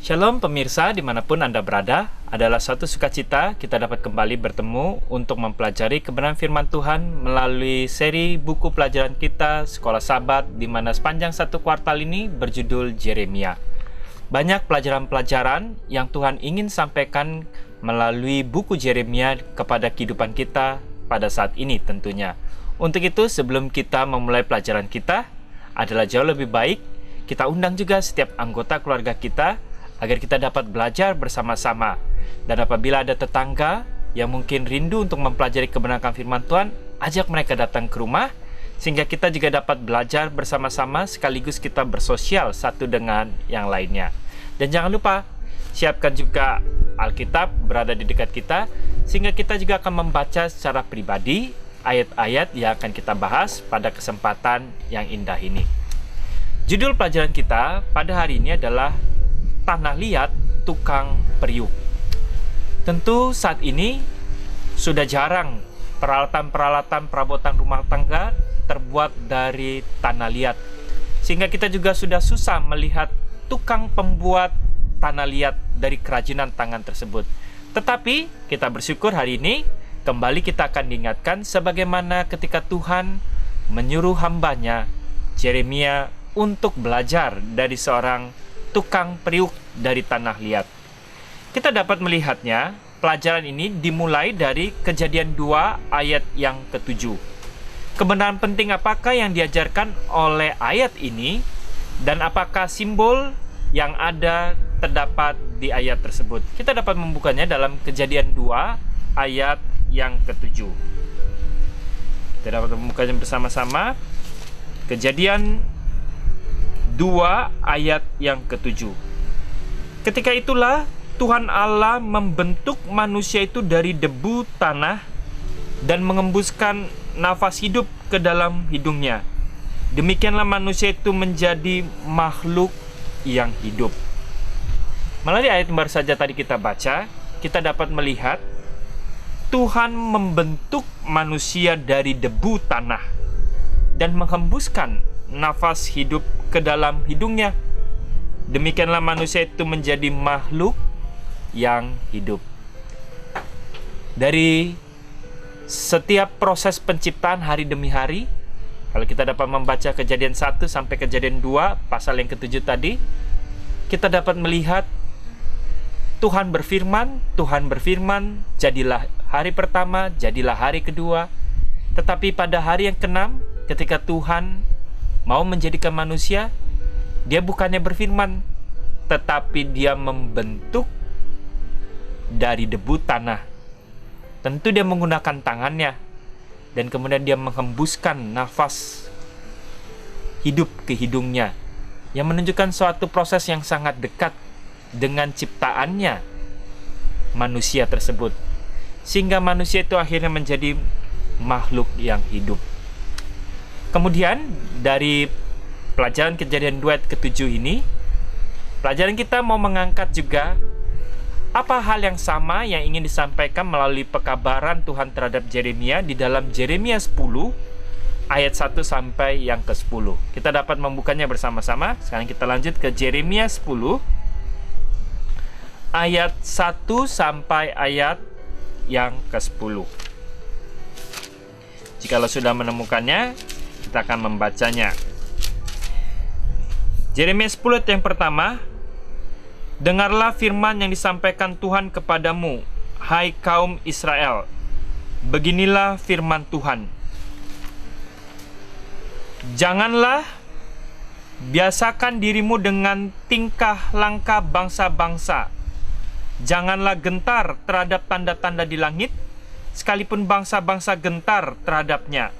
Shalom pemirsa dimanapun Anda berada, adalah suatu sukacita kita dapat kembali bertemu untuk mempelajari kebenaran firman Tuhan melalui seri buku pelajaran kita Sekolah Sabat, di mana sepanjang satu kuartal ini berjudul Yeremia. Banyak pelajaran-pelajaran yang Tuhan ingin sampaikan melalui buku Yeremia kepada kehidupan kita pada saat ini tentunya. Untuk itu sebelum kita memulai pelajaran kita, adalah jauh lebih baik kita undang juga setiap anggota keluarga kita agar kita dapat belajar bersama-sama. Dan apabila ada tetangga yang mungkin rindu untuk mempelajari kebenaran firman Tuhan, ajak mereka datang ke rumah, sehingga kita juga dapat belajar bersama-sama sekaligus kita bersosial satu dengan yang lainnya. Dan jangan lupa, siapkan juga Alkitab berada di dekat kita, sehingga kita juga akan membaca secara pribadi ayat-ayat yang akan kita bahas pada kesempatan yang indah ini. Judul pelajaran kita pada hari ini adalah Tanah Liat Tukang Periuk. Tentu saat ini sudah jarang peralatan-peralatan perabotan rumah tangga terbuat dari tanah liat, sehingga kita juga sudah susah melihat tukang pembuat tanah liat dari kerajinan tangan tersebut. Tetapi kita bersyukur hari ini kembali kita akan diingatkan sebagaimana ketika Tuhan menyuruh hambanya Yeremia untuk belajar dari seorang tukang periuk dari tanah liat. Kita dapat melihatnya, pelajaran ini dimulai dari Kejadian 2 ayat yang ke-7. Kebenaran penting apakah yang diajarkan oleh ayat ini, dan apakah simbol yang ada terdapat di ayat tersebut? Kita dapat membukanya dalam Kejadian 2 ayat yang ke-7. Kita dapat membukanya bersama-sama. Kejadian 2 ayat yang ke-7. Ketika itulah Tuhan Allah membentuk manusia itu dari debu tanah dan mengembuskan nafas hidup ke dalam hidungnya. Demikianlah manusia itu menjadi makhluk yang hidup. Melalui ayat yang baru saja tadi kita baca, kita dapat melihat Tuhan membentuk manusia dari debu tanah dan menghembuskan nafas hidup ke dalam hidungnya. Demikianlah manusia itu menjadi makhluk yang hidup. Dari setiap proses penciptaan hari demi hari, kalau kita dapat membaca Kejadian 1 sampai Kejadian 2 pasal yang ke-7 tadi, kita dapat melihat Tuhan berfirman, jadilah hari pertama, jadilah hari kedua. Tetapi pada hari yang ke-6, ketika Tuhan mau menjadikan manusia, dia bukannya berfirman, tetapi dia membentuk dari debu tanah. Tentu dia menggunakan tangannya, dan kemudian dia menghembuskan nafas hidup ke hidungnya, yang menunjukkan suatu proses yang sangat dekat dengan ciptaannya manusia tersebut, sehingga manusia itu akhirnya menjadi makhluk yang hidup. Kemudian dari pelajaran Kejadian 2 ayat ke-7 ini, pelajaran kita mau mengangkat juga apa hal yang sama yang ingin disampaikan melalui pekabaran Tuhan terhadap Yeremia di dalam Yeremia 10 ayat 1 sampai yang ke-10. Kita dapat membukanya bersama-sama. Sekarang kita lanjut ke Yeremia 10 ayat 1 sampai ayat yang ke-10. Jikalau sudah menemukannya, kita akan membacanya. Yeremia 10 ayat yang pertama. Dengarlah firman yang disampaikan Tuhan kepadamu, hai kaum Israel. Beginilah firman Tuhan. Janganlah biasakan dirimu dengan tingkah langkah bangsa-bangsa. Janganlah gentar terhadap tanda-tanda di langit, sekalipun bangsa-bangsa gentar terhadapnya.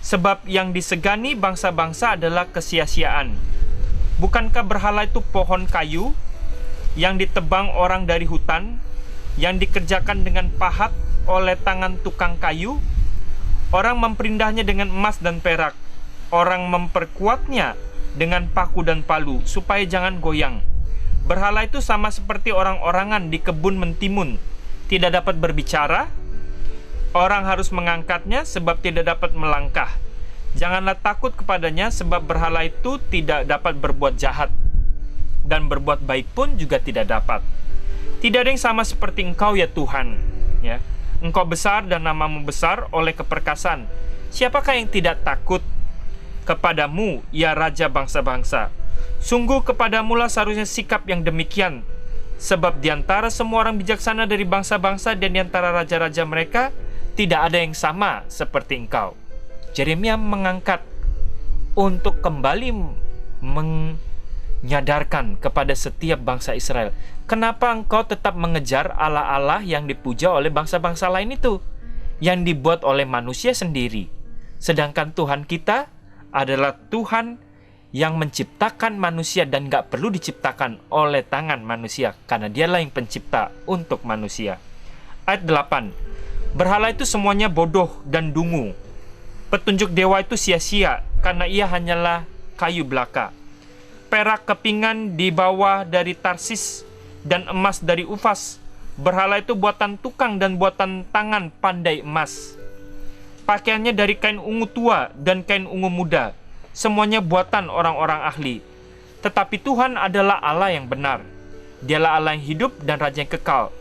Sebab yang disegani bangsa-bangsa adalah kesia-siaan. Bukankah berhala itu pohon kayu yang ditebang orang dari hutan, yang dikerjakan dengan pahat oleh tangan tukang kayu? Orang memperindahnya dengan emas dan perak. Orang memperkuatnya dengan paku dan palu, supaya jangan goyang. Berhala itu sama seperti orang-orangan di kebun mentimun, tidak dapat berbicara. Orang harus mengangkatnya sebab tidak dapat melangkah. Janganlah takut kepadanya, sebab berhala itu tidak dapat berbuat jahat. dan berbuat baik pun juga tidak dapat. Tidak ada yang sama seperti Engkau ya Tuhan, ya. Engkau besar dan namamu besar oleh keperkasan. Siapakah yang tidak takut kepadamu, ya Raja bangsa-bangsa? Sungguh kepadamulah seharusnya sikap yang demikian, sebab di antara semua orang bijaksana dari bangsa-bangsa dan di antara raja-raja mereka, tidak ada yang sama seperti Engkau. Yeremia mengangkat untuk kembali menyadarkan kepada setiap bangsa Israel, kenapa engkau tetap mengejar Allah-Allah yang dipuja oleh bangsa-bangsa lain itu, yang dibuat oleh manusia sendiri. Sedangkan Tuhan kita adalah Tuhan yang menciptakan manusia dan gak perlu diciptakan oleh tangan manusia, karena dialah yang pencipta untuk manusia. Ayat 8, berhala itu semuanya bodoh dan dungu. Petunjuk dewa itu sia-sia, karena ia hanyalah kayu belaka. Perak kepingan dibawa dari Tarsis dan emas dari Ufas. Berhala itu buatan tukang dan buatan tangan pandai emas. Pakaiannya dari kain ungu tua dan kain ungu muda. Semuanya buatan orang-orang ahli. Tetapi Tuhan adalah Allah yang benar. Dialah Allah yang hidup dan Raja yang kekal.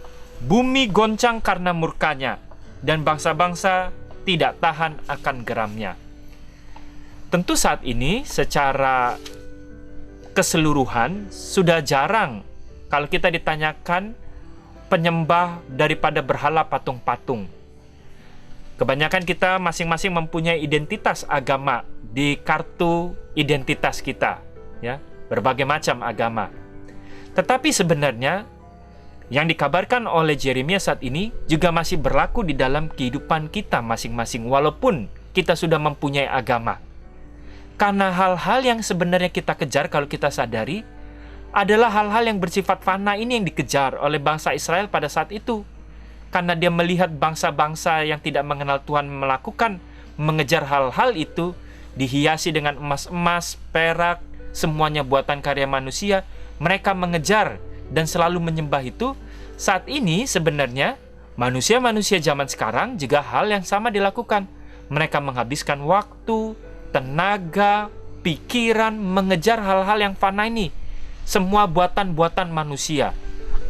Bumi goncang karena murkanya, dan bangsa-bangsa tidak tahan akan geramnya. Tentu saat ini secara keseluruhan sudah jarang kalau kita ditanyakan penyembah daripada berhala patung-patung. Kebanyakan kita masing-masing mempunyai identitas agama di kartu identitas kita, ya, berbagai macam agama. Tetapi sebenarnya yang dikabarkan oleh Yeremia saat ini juga masih berlaku di dalam kehidupan kita masing-masing, walaupun kita sudah mempunyai agama. Karena hal-hal yang sebenarnya kita kejar, kalau kita sadari, adalah hal-hal yang bersifat fana ini yang dikejar oleh bangsa Israel pada saat itu. Karena dia melihat bangsa-bangsa yang tidak mengenal Tuhan mengejar hal-hal itu, dihiasi dengan emas-emas, perak, semuanya buatan karya manusia. Mereka mengejar dan selalu menyembah itu. Saat ini sebenarnya manusia-manusia zaman sekarang juga hal yang sama dilakukan. Mereka menghabiskan waktu, tenaga, pikiran mengejar hal-hal yang fana ini. Semua buatan-buatan manusia.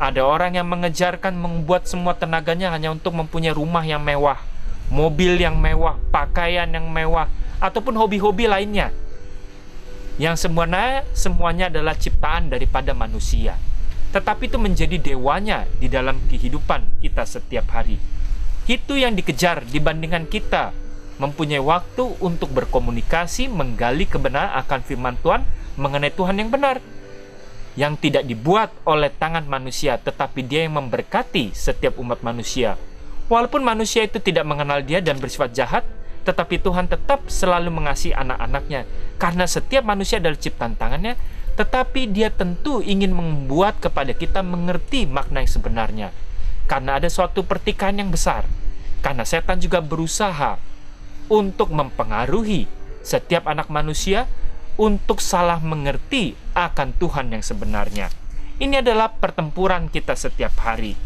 Ada orang yang mengejarkan membuat semua tenaganya hanya untuk mempunyai rumah yang mewah, mobil yang mewah, pakaian yang mewah, ataupun hobi-hobi lainnya. Yang semuanya adalah ciptaan daripada manusia. Tetapi itu menjadi dewanya di dalam kehidupan kita setiap hari. Itu yang dikejar dibandingkan kita mempunyai waktu untuk berkomunikasi, menggali kebenaran akan firman Tuhan mengenai Tuhan yang benar, yang tidak dibuat oleh tangan manusia, tetapi dia yang memberkati setiap umat manusia. Walaupun manusia itu tidak mengenal dia dan bersifat jahat, tetapi Tuhan tetap selalu mengasihi anak-anaknya. Karena setiap manusia adalah ciptaan tangannya, tetapi dia tentu ingin membuat kepada kita mengerti makna yang sebenarnya. Karena ada suatu pertikaian yang besar. Karena setan juga berusaha untuk mempengaruhi setiap anak manusia untuk salah mengerti akan Tuhan yang sebenarnya. Ini adalah pertempuran kita setiap hari.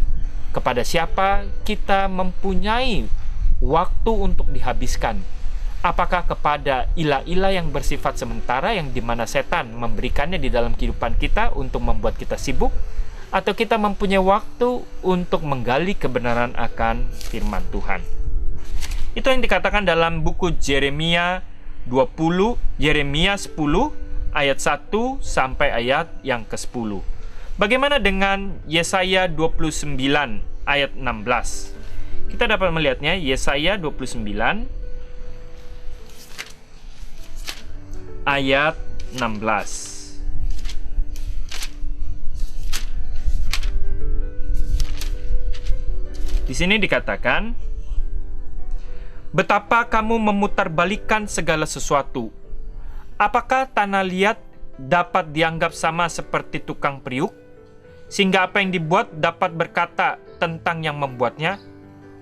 Kepada siapa kita mempunyai waktu untuk dihabiskan? Apakah kepada ilah-ilah yang bersifat sementara, yang dimana setan memberikannya di dalam kehidupan kita untuk membuat kita sibuk? Atau kita mempunyai waktu untuk menggali kebenaran akan firman Tuhan? Itu yang dikatakan dalam buku Yeremia 20, Yeremia 10 ayat 1 sampai ayat yang ke-10. Bagaimana dengan Yesaya 29 ayat 16? Kita dapat melihatnya, Yesaya 29 ayat 16. Di sini dikatakan, betapa kamu memutarbalikkan segala sesuatu. Apakah tanah liat dapat dianggap sama seperti tukang periuk? Sehingga apa yang dibuat dapat berkata tentang yang membuatnya,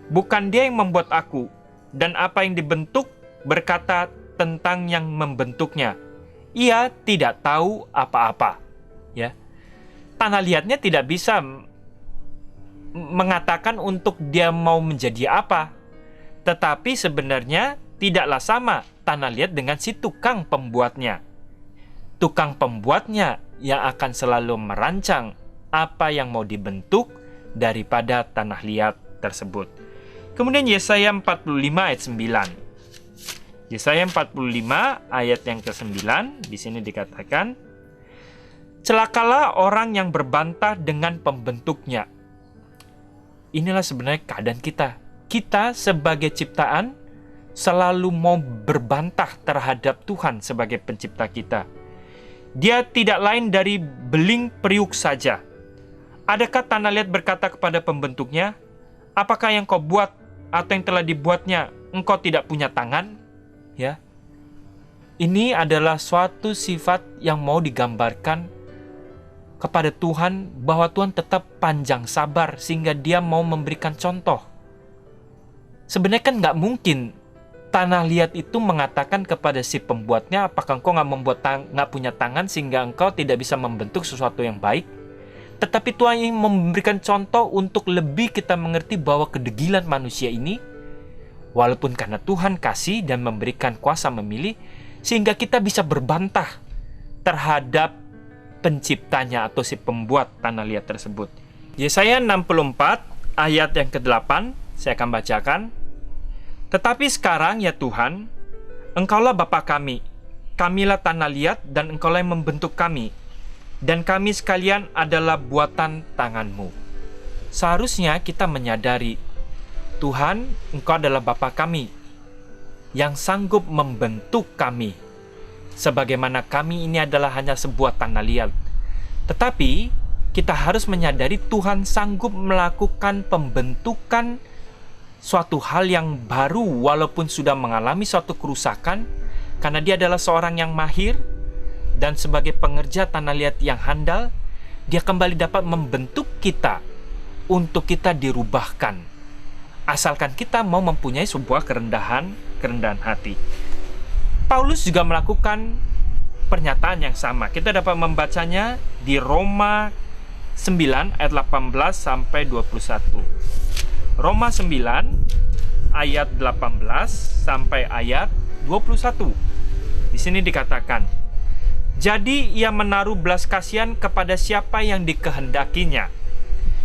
bukan dia yang membuat aku, dan apa yang dibentuk berkata tentang yang membentuknya. Ia tidak tahu apa-apa. Ya, tanah liatnya tidak bisa mengatakan untuk dia mau menjadi apa. Tetapi sebenarnya tidaklah sama tanah liat dengan si tukang pembuatnya. Tukang pembuatnya yang akan selalu merancang apa yang mau dibentuk daripada tanah liat tersebut. Kemudian Yesaya 45 ayat 9. Yesaya 45 ayat yang ke-9, di sini dikatakan, celakalah orang yang berbantah dengan pembentuknya. Inilah sebenarnya keadaan kita. Kita sebagai ciptaan selalu mau berbantah terhadap Tuhan sebagai pencipta kita. Dia tidak lain dari beling periuk saja. Adakah tanah liat berkata kepada pembentuknya, apakah yang kau buat atau yang telah dibuatnya engkau tidak punya tangan? Ya. Ini adalah suatu sifat yang mau digambarkan kepada Tuhan, bahwa Tuhan tetap panjang sabar sehingga dia mau memberikan contoh. Sebenarnya kan nggak mungkin tanah liat itu mengatakan kepada si pembuatnya, apakah engkau nggak punya tangan sehingga engkau tidak bisa membentuk sesuatu yang baik? Tetapi Tuhan ingin memberikan contoh untuk lebih kita mengerti bahwa kedegilan manusia ini, walaupun karena Tuhan kasih dan memberikan kuasa memilih, sehingga kita bisa berbantah terhadap penciptanya atau si pembuat tanah liat tersebut. Yesaya 64 ayat yang ke-8 saya akan bacakan. Tetapi sekarang ya Tuhan, Engkaulah Bapa kami, kamilah tanah liat dan Engkaulah yang membentuk kami, dan kami sekalian adalah buatan tangan-Mu. Seharusnya kita menyadari, Tuhan, Engkau adalah Bapa kami yang sanggup membentuk kami, sebagaimana kami ini adalah hanya sebuah tanah liat. Tetapi kita harus menyadari Tuhan sanggup melakukan pembentukan suatu hal yang baru walaupun sudah mengalami suatu kerusakan, karena dia adalah seorang yang mahir dan sebagai pengerja tanah liat yang handal, dia kembali dapat membentuk kita untuk kita dirubahkan, asalkan kita mau mempunyai sebuah kerendahan hati. Paulus juga melakukan pernyataan yang sama. Kita dapat membacanya di Roma 9 ayat 18 sampai 21. Roma 9 ayat 18 sampai ayat 21. Di sini dikatakan, jadi ia menaruh belas kasihan kepada siapa yang dikehendakinya,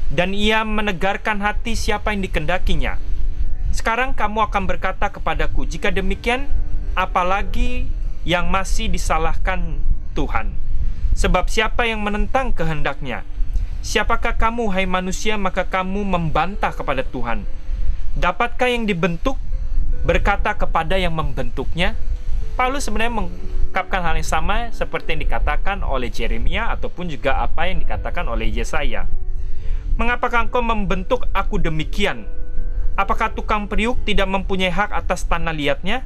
dan ia menegarkan hati siapa yang dikehendakinya. Sekarang kamu akan berkata kepadaku, jika demikian, apalagi yang masih disalahkan Tuhan? Sebab siapa yang menentang kehendaknya? Siapakah kamu, hai manusia, maka kamu membantah kepada Tuhan? Dapatkah yang dibentuk berkata kepada yang membentuknya? Paulus sebenarnya mengungkapkan hal yang sama seperti yang dikatakan oleh Yeremia ataupun juga apa yang dikatakan oleh Yesaya. Mengapakah engkau membentuk aku demikian? Apakah tukang periuk tidak mempunyai hak atas tanah liatnya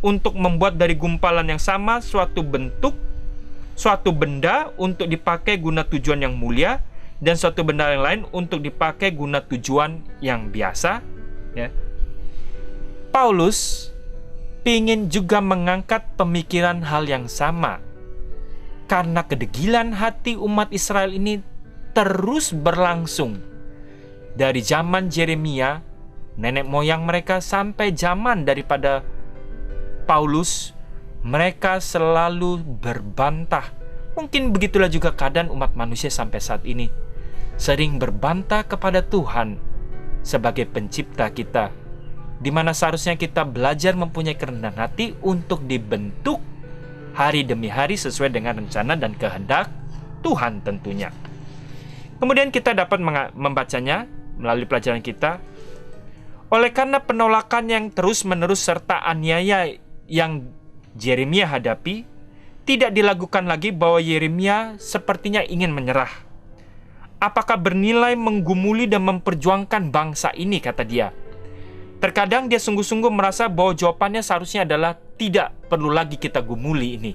untuk membuat dari gumpalan yang sama suatu bentuk, suatu benda untuk dipakai guna tujuan yang mulia, dan suatu benda yang lain untuk dipakai guna tujuan yang biasa? Ya. Paulus ingin juga mengangkat pemikiran hal yang sama, karena kedegilan hati umat Israel ini terus berlangsung dari zaman Yeremia, nenek moyang mereka, sampai zaman daripada Paulus. Mereka selalu berbantah. Mungkin begitulah juga keadaan umat manusia sampai saat ini, sering berbantah kepada Tuhan sebagai pencipta kita, di mana seharusnya kita belajar mempunyai kerendahan hati untuk dibentuk hari demi hari sesuai dengan rencana dan kehendak Tuhan tentunya. Kemudian kita dapat membacanya melalui pelajaran kita. Oleh karena penolakan yang terus-menerus serta aniaya yang Yeremia hadapi, tidak dilakukan lagi bahwa Yeremia sepertinya ingin menyerah. Apakah bernilai menggumuli dan memperjuangkan bangsa ini, kata dia. Terkadang dia sungguh-sungguh merasa bahwa jawabannya seharusnya adalah tidak perlu lagi kita gumuli ini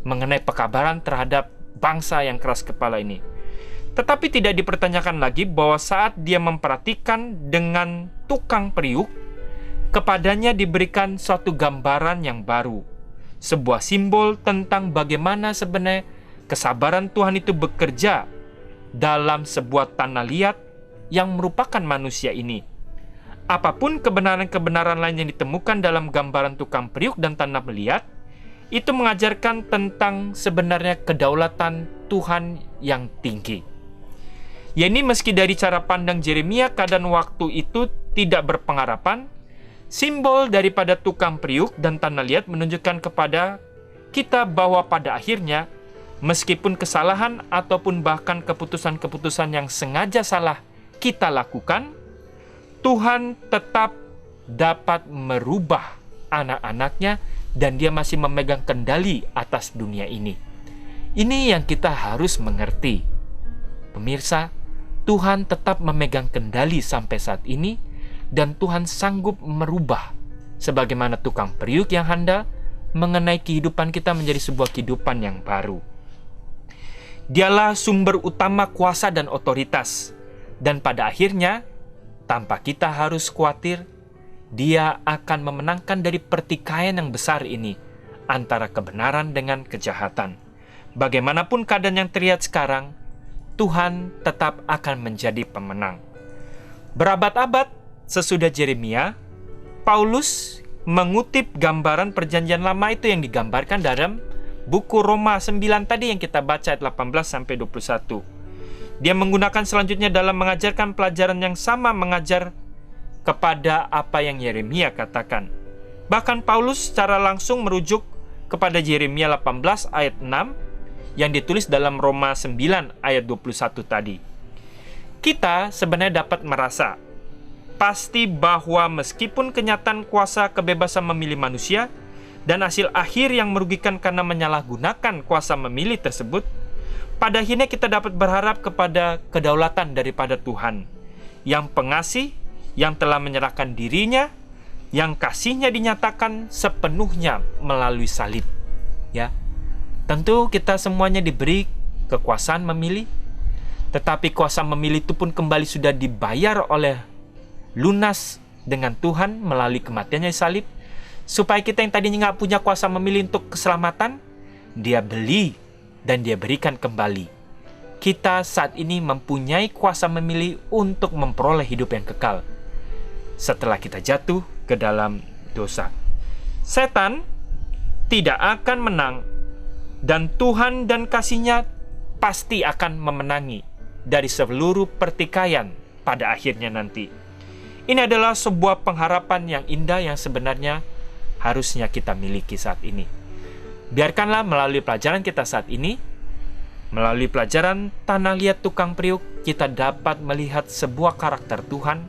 mengenai pekabaran terhadap bangsa yang keras kepala ini. Tetapi tidak dipertanyakan lagi bahwa saat dia memperhatikan dengan tukang periuk, kepadanya diberikan suatu gambaran yang baru, sebuah simbol tentang bagaimana sebenarnya kesabaran Tuhan itu bekerja dalam sebuah tanah liat yang merupakan manusia ini. Apapun kebenaran-kebenaran lain yang ditemukan dalam gambaran tukang periuk dan tanah liat, itu mengajarkan tentang sebenarnya kedaulatan Tuhan yang tinggi. Ya, ini meski dari cara pandang Yeremia keadaan waktu itu tidak berpengharapan, simbol daripada tukang periuk dan tanah liat menunjukkan kepada kita bahwa pada akhirnya, meskipun kesalahan ataupun bahkan keputusan-keputusan yang sengaja salah kita lakukan, Tuhan tetap dapat merubah anak-anaknya dan Dia masih memegang kendali atas dunia ini. Ini yang kita harus mengerti. Pemirsa, Tuhan tetap memegang kendali sampai saat ini dan Tuhan sanggup merubah sebagaimana tukang periuk yang handal mengenai kehidupan kita menjadi sebuah kehidupan yang baru. Dialah sumber utama kuasa dan otoritas. Dan pada akhirnya, tanpa kita harus khawatir, Dia akan memenangkan dari pertikaian yang besar ini antara kebenaran dengan kejahatan. Bagaimanapun keadaan yang terlihat sekarang, Tuhan tetap akan menjadi pemenang. Berabad-abad sesudah Yeremia, Paulus mengutip gambaran perjanjian lama itu yang digambarkan dalam buku Roma 9 tadi yang kita baca ayat 18-21. Dia menggunakan selanjutnya dalam mengajarkan pelajaran yang sama, mengajar kepada apa yang Yeremia katakan. Bahkan Paulus secara langsung merujuk kepada Yeremia 18 ayat 6 yang ditulis dalam Roma 9 ayat 21 tadi. Kita sebenarnya dapat merasa pasti bahwa meskipun kenyataan kuasa kebebasan memilih manusia dan hasil akhir yang merugikan karena menyalahgunakan kuasa memilih tersebut, pada akhirnya kita dapat berharap kepada kedaulatan daripada Tuhan yang pengasih, yang telah menyerahkan dirinya, yang kasihnya dinyatakan sepenuhnya melalui salib. Ya, tentu kita semuanya diberi kekuasaan memilih, tetapi kuasa memilih itu pun kembali sudah dibayar oleh lunas dengan Tuhan melalui kematiannya di salib, supaya kita yang tadinya nggak punya kuasa memilih untuk keselamatan, Dia beli dan Dia berikan kembali. Kita saat ini mempunyai kuasa memilih untuk memperoleh hidup yang kekal setelah kita jatuh ke dalam dosa. Setan tidak akan menang dan Tuhan dan kasih-Nya pasti akan memenangi dari seluruh pertikaian pada akhirnya nanti. Ini adalah sebuah pengharapan yang indah yang sebenarnya harusnya kita miliki saat ini. Biarkanlah melalui pelajaran kita saat ini, melalui pelajaran tanah liat tukang periuk, kita dapat melihat sebuah karakter Tuhan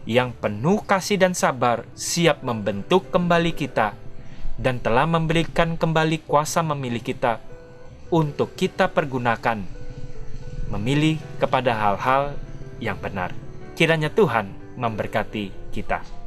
yang penuh kasih dan sabar, siap membentuk kembali kita, dan telah memberikan kembali kuasa memilih kita untuk kita pergunakan memilih kepada hal-hal yang benar. Kiranya Tuhan memberkati kita.